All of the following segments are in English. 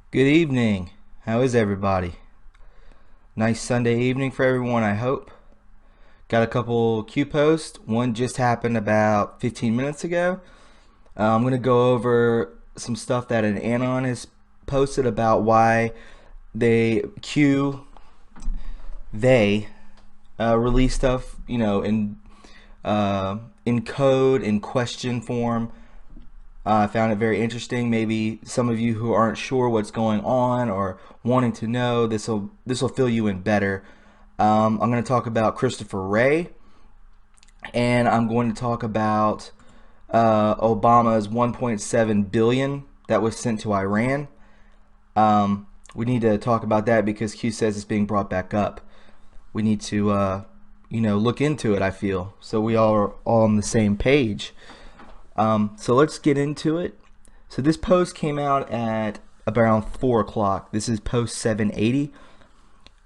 Good evening. How is everybody? Nice Sunday evening for everyone, I hope. Got a couple Q posts. One just happened about 15 minutes ago. I'm going to go over some stuff that an Anon has posted about why they release stuff, in code, in question form. I found it very interesting. Maybe some of you who aren't sure what's going on or wanting to know, this will fill you in better. I'm going to talk about Christopher Wray, and I'm going to talk about Obama's 1.7 billion that was sent to Iran. We need to talk about that because Q says it's being brought back up. We need to, look into it. I feel so we all are all on the same page. So let's get into it. So this post came out at around 4 o'clock. This is post 780.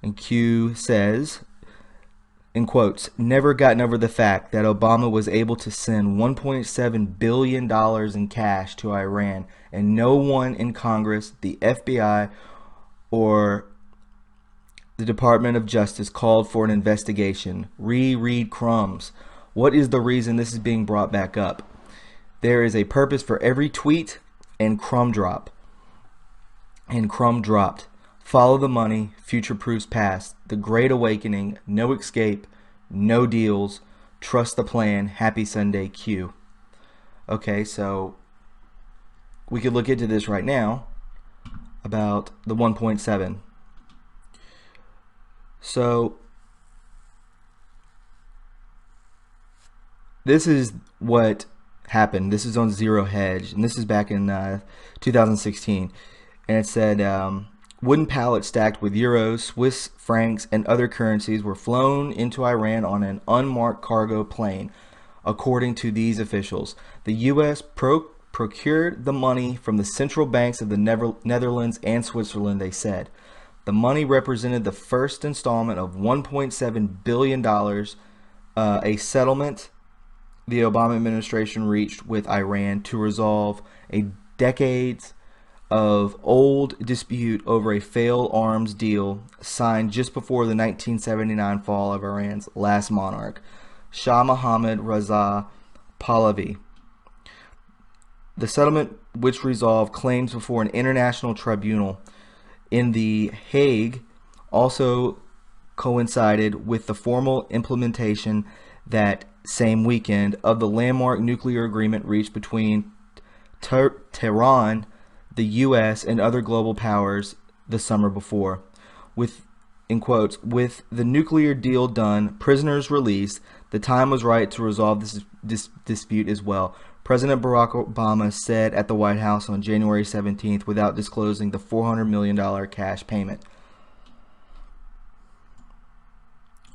And Q says, in quotes, never gotten over the fact that Obama was able to send $1.7 billion in cash to Iran, and no one in Congress, the FBI, or the Department of Justice called for an investigation. Reread crumbs. What is the reason this is being brought back up? There is a purpose for every tweet and crumb drop. And crumb dropped. Follow the money, future proofs past. The Great Awakening, no escape, no deals. Trust the plan. Happy Sunday, Q. Okay, so we could look into this right now about the 1.7. So this is what happened. This is on Zero Hedge, and this is back in 2016. And it said wooden pallets stacked with euros, Swiss francs, and other currencies were flown into Iran on an unmarked cargo plane, according to these officials. The U.S. procured the money from the central banks of the Netherlands and Switzerland, they said. The money represented the first installment of $1.7 billion, a settlement the Obama administration reached with Iran to resolve a decades of old dispute over a failed arms deal signed just before the 1979 fall of Iran's last monarch, Shah Mohammad Reza Pahlavi. The settlement, which resolved claims before an international tribunal in The Hague, also coincided with the formal implementation that same weekend of the landmark nuclear agreement reached between Tehran, the U.S., and other global powers the summer before. With, in quotes, with the nuclear deal done, prisoners released, the time was right to resolve this dispute as well. President Barack Obama said at the White House on January 17th without disclosing the $400 million cash payment.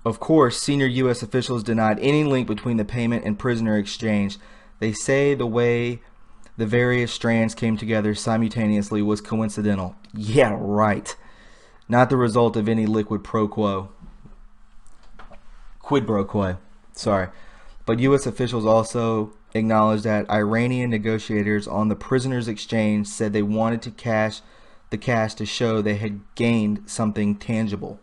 Of course, senior U.S. officials denied any link between the payment and prisoner exchange. They say the way the various strands came together simultaneously was coincidental. Yeah, right. Not the result of any liquid pro quo. Quid pro quo. Sorry. But U.S. officials also acknowledged that Iranian negotiators on the prisoners exchange said they wanted to cash the cash to show they had gained something tangible.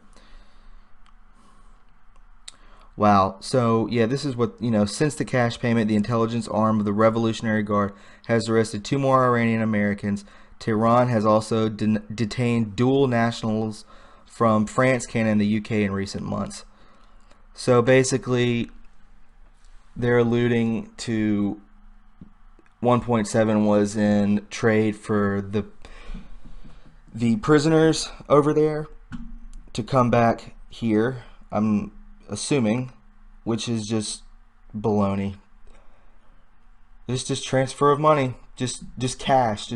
Wow. So, yeah, this is what, since the cash payment, the intelligence arm of the Revolutionary Guard has arrested 2 more Iranian Americans. Tehran has also detained dual nationals from France, Canada, and the UK in recent months. So, basically, they're alluding to 1.7 was in trade for the prisoners over there to come back here. I'm assuming, which is just baloney. It's just transfer of money, just cash,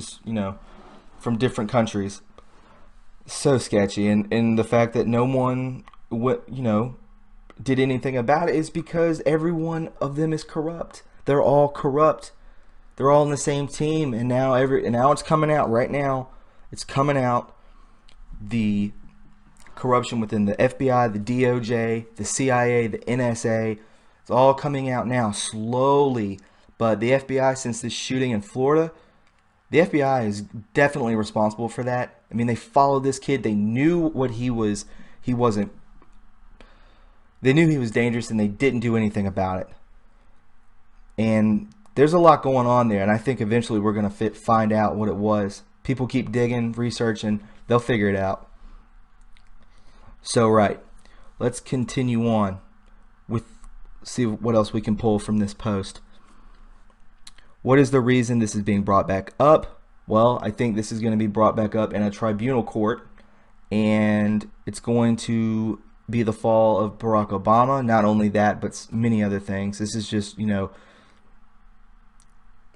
from different countries. So sketchy, and the fact that no one, did anything about it is because every one of them is corrupt. They're all corrupt. They're all in the same team, and now it's coming out right now. It's coming out. The corruption within the FBI, the DOJ, the CIA, the NSA. It's all coming out now slowly. But the FBI, since this shooting in Florida, the FBI is definitely responsible for that. I mean, they followed this kid. They knew what he was. He wasn't. They knew he was dangerous, and they didn't do anything about it. And there's a lot going on there, and I think eventually we're going to find out what it was. People keep digging, researching. They'll figure it out. So, right. Let's continue on with, see what else we can pull from this post. What is the reason this is being brought back up? Well, I think this is going to be brought back up in a tribunal court, and it's going to be the fall of Barack Obama. Not only that, but many other things. This is just,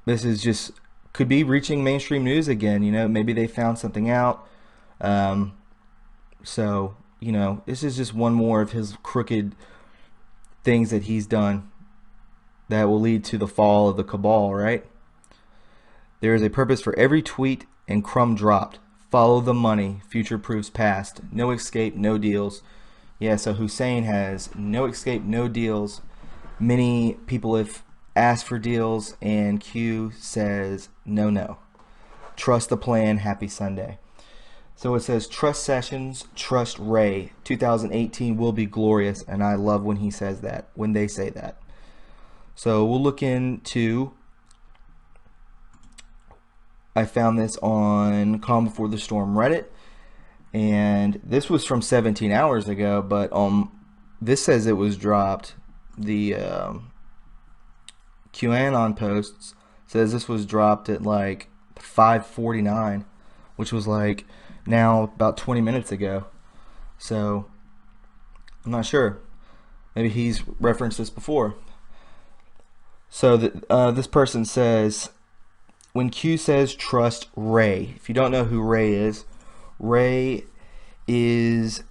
this is just, could be reaching mainstream news again. Maybe they found something out. So, this is just one more of his crooked things that he's done that will lead to the fall of the cabal, right? There is a purpose for every tweet and crumb dropped. Follow the money. Future proofs past. No escape, no deals. Yeah, so Hussein has no escape, no deals. Many people have asked for deals, and Q says, no. Trust the plan. Happy Sunday. So it says, trust Sessions, trust Ray. 2018 will be glorious, and I love when he says that, when they say that. So we'll look into, I found this on Calm Before the Storm Reddit, and this was from 17 hours ago, but this says it was dropped. The Q-Anon posts says this was dropped at like 5:49, which was like now about 20 minutes ago. So I'm not sure. Maybe he's referenced this before. So this person says, when Q says trust Ray, if you don't know who Ray is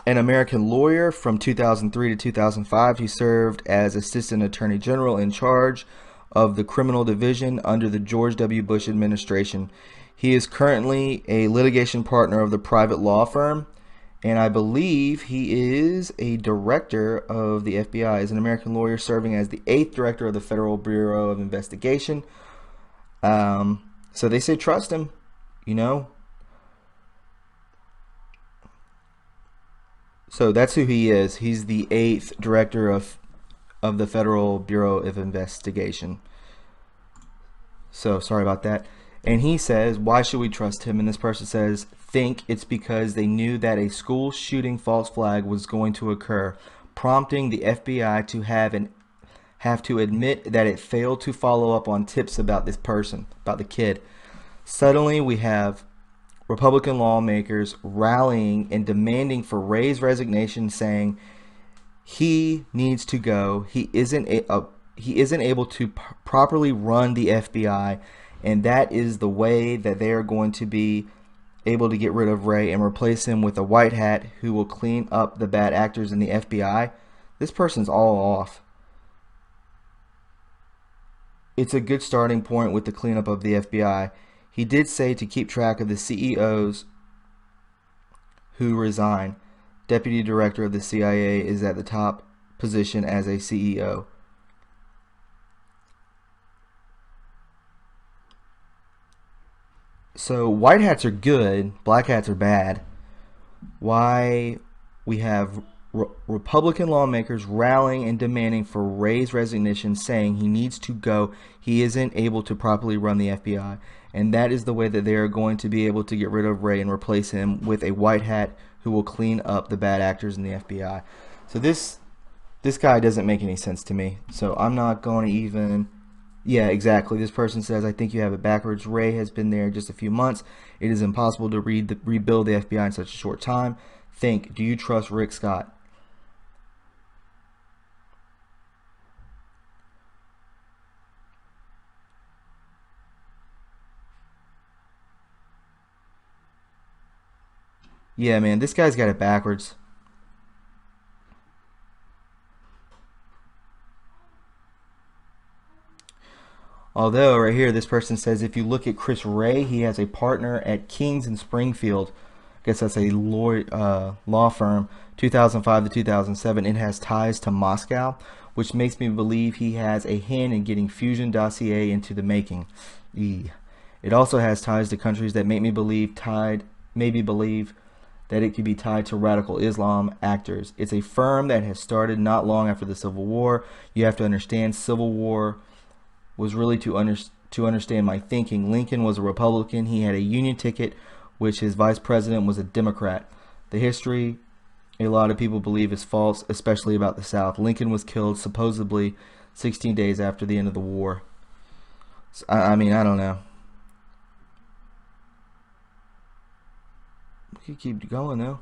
an American lawyer from 2003 to 2005. He served as Assistant Attorney General in charge of the criminal division under the George W. Bush administration. He is currently a litigation partner of the private law firm, and I believe he is a director of the FBI. He's an American lawyer serving as the 8th director of the Federal Bureau of Investigation. So they say trust him, So that's who he is. He's the 8th director of the Federal Bureau of Investigation. So sorry about that. And he says, why should we trust him? And this person says, think it's because they knew that a school shooting false flag was going to occur, prompting the FBI to have to admit that it failed to follow up on tips about this person, about the kid. Suddenly we have Republican lawmakers rallying and demanding for Ray's resignation, saying he needs to go. He isn't able to properly run the FBI, and that is the way that they are going to be able to get rid of Ray and replace him with a white hat who will clean up the bad actors in the FBI. This person's all off. It's a good starting point with the cleanup of the FBI. He did say to keep track of the CEOs who resign. Deputy Director of the CIA is at the top position as a CEO. So white hats are good, black hats are bad. Why we have Republican lawmakers rallying and demanding for Ray's resignation, saying he needs to go. He isn't able to properly run the FBI. And that is the way that they are going to be able to get rid of Ray and replace him with a white hat who will clean up the bad actors in the FBI. So this guy doesn't make any sense to me. So I'm not going to even... Yeah, exactly. This person says, I think you have it backwards. Ray has been there just a few months. It is impossible to rebuild the FBI in such a short time. Think, do you trust Rick Scott? Yeah, man, this guy's got it backwards. Although, right here, this person says, if you look at Chris Ray, he has a partner at Kings in Springfield. I guess that's a law firm, 2005 to 2007. It has ties to Moscow, which makes me believe he has a hand in getting Fusion dossier into the making. It also has ties to countries that make me believe tied maybe believe that it could be tied to radical Islam actors. It's a firm that has started not long after the Civil War. You have to understand, Civil War was really to understand my thinking. Lincoln was a Republican. He had a Union ticket, which his vice president was a Democrat. The history, a lot of people believe, is false, especially about the South. Lincoln was killed supposedly 16 days after the end of the war. So, I mean, I don't know. We could keep going though.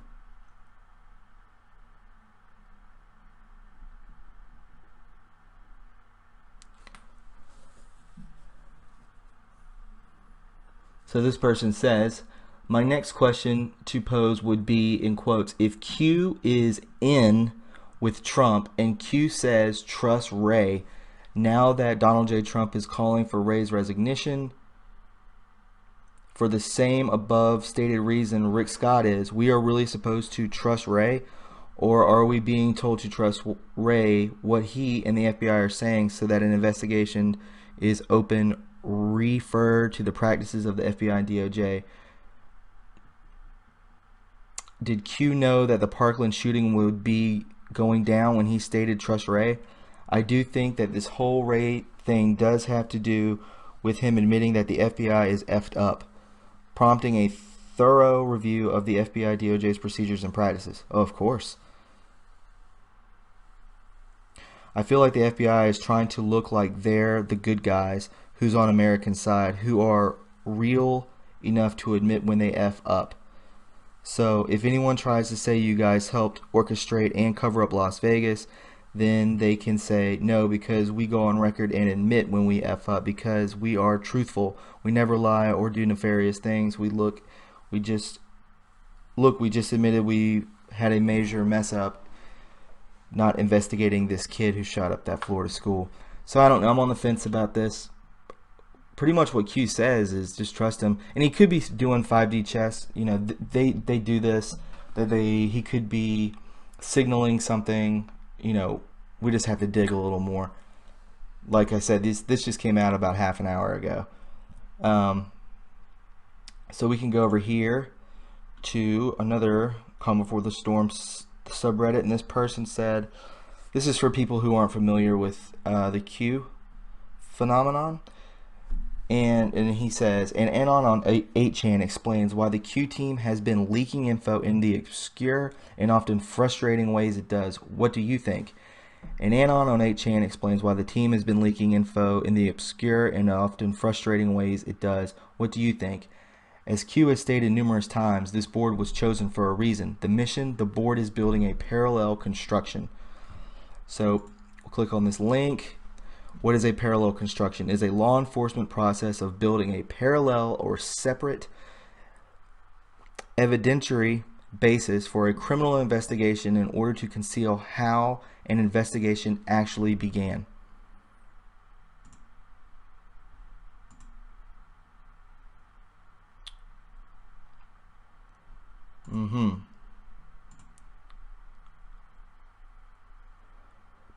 So this person says, my next question to pose would be, in quotes, if Q is in with Trump and Q says trust Ray, now that Donald J. Trump is calling for Ray's resignation for the same above stated reason Rick Scott is, we are really supposed to trust Ray? Or are we being told to trust Ray, what he and the FBI are saying, so that an investigation is open, refer to the practices of the FBI and DOJ? Did Q know that the Parkland shooting would be going down when he stated trust Ray? I do think that this whole Ray thing does have to do with him admitting that the FBI is effed up, prompting a thorough review of the FBI DOJ's procedures and practices. Oh, of course. I feel like the FBI is trying to look like they're the good guys who's on American side, who are real enough to admit when they F up. So if anyone tries to say you guys helped orchestrate and cover up Las Vegas, then they can say no, because we go on record and admit when we F up, because we are truthful. We never lie or do nefarious things. We just admitted we had a major mess up not investigating this kid who shot up that Florida school. So I don't know. I'm on the fence about this. Pretty much what Q says is just trust him, and he could be doing 5D chess. You know, they do this. He could be signaling something. You know, we just have to dig a little more. Like I said, this just came out about half an hour ago. So we can go over here to another Calm Before the Storm subreddit, and this person said, this is for people who aren't familiar with the Q phenomenon. And he says, and Anon on 8chan explains why the Q team has been leaking info in the obscure and often frustrating ways it does. What do you think? And Anon on 8chan explains why the team has been leaking info in the obscure and often frustrating ways it does. What do you think? As Q has stated numerous times, this board was chosen for a reason. The mission, the board is building a parallel construction. So we'll click on this link. What is a parallel construction? It is a law enforcement process of building a parallel or separate evidentiary basis for a criminal investigation in order to conceal how an investigation actually began.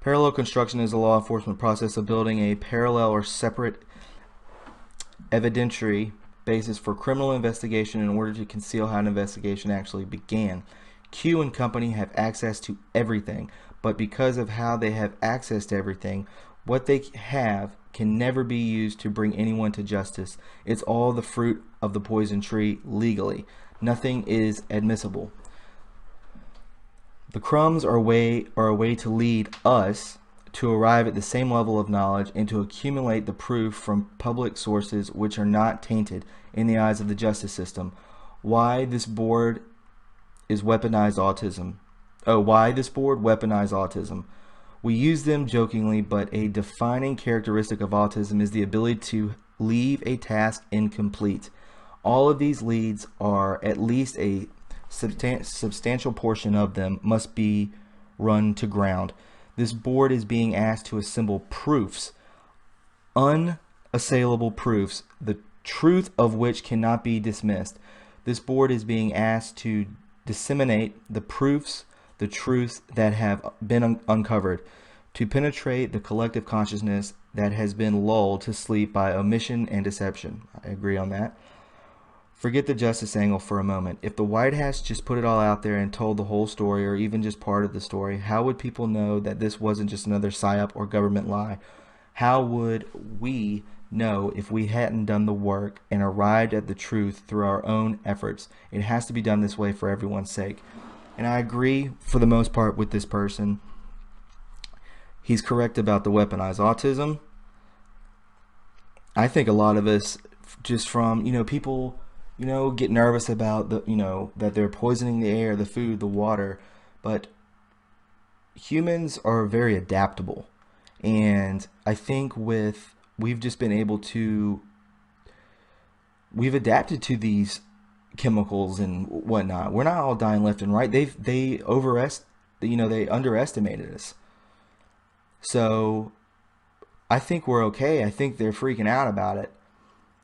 Parallel construction is a law enforcement process of building a parallel or separate evidentiary basis for criminal investigation in order to conceal how an investigation actually began. Q and company have access to everything, but because of how they have access to everything, what they have can never be used to bring anyone to justice. It's all the fruit of the poison tree legally. Nothing is admissible. The crumbs are a way to lead us to arrive at the same level of knowledge and to accumulate the proof from public sources which are not tainted in the eyes of the justice system. Why this board is weaponized autism. Why this board weaponized autism. We use them jokingly, but a defining characteristic of autism is the ability to leave a task incomplete. All of these leads are at least a substantial portion of them must be run to ground. This board is being asked to assemble proofs, unassailable proofs, the truth of which cannot be dismissed. This board is being asked to disseminate the proofs, the truths that have been uncovered, to penetrate the collective consciousness that has been lulled to sleep by omission and deception. I agree on that. Forget the justice angle for a moment. If the White House just put it all out there and told the whole story, or even just part of the story, how would people know that this wasn't just another psyop or government lie? How would we know if we hadn't done the work and arrived at the truth through our own efforts? It has to be done this way for everyone's sake. And I agree for the most part with this person. He's correct about the weaponized autism. I think a lot of us, just from, people, get nervous about that they're poisoning the air, the food, the water, but humans are very adaptable. And I think we've just been able to, we've adapted to these chemicals and whatnot. We're not all dying left and right. They underestimated us. So I think we're okay. I think they're freaking out about it.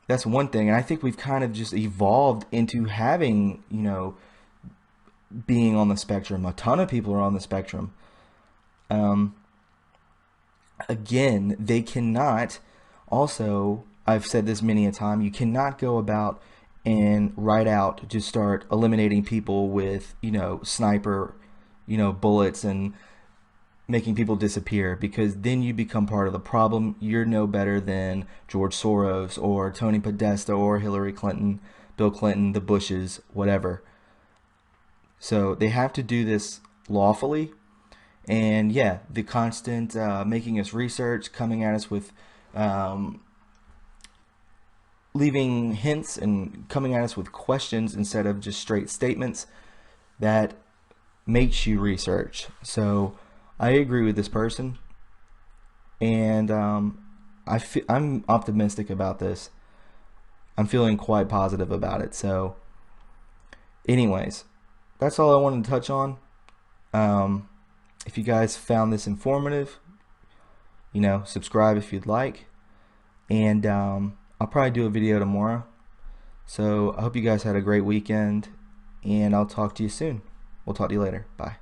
That's one thing. And I think we've kind of just evolved into having, being on the spectrum. A ton of people are on the spectrum. Again, they cannot, also, I've said this many a time, you cannot go about and right out just start eliminating people with, sniper, bullets and making people disappear, because then you become part of the problem. You're no better than George Soros or Tony Podesta or Hillary Clinton, Bill Clinton, the Bushes, whatever. So they have to do this lawfully. And yeah, the constant making us research, coming at us with leaving hints and coming at us with questions instead of just straight statements, that makes you research. So I agree with this person, and I'm optimistic about this. I'm feeling quite positive about it. So anyways, that's all I wanted to touch on. If you guys found this informative, subscribe if you'd like. And I'll probably do a video tomorrow. So I hope you guys had a great weekend, and I'll talk to you soon. We'll talk to you later. Bye.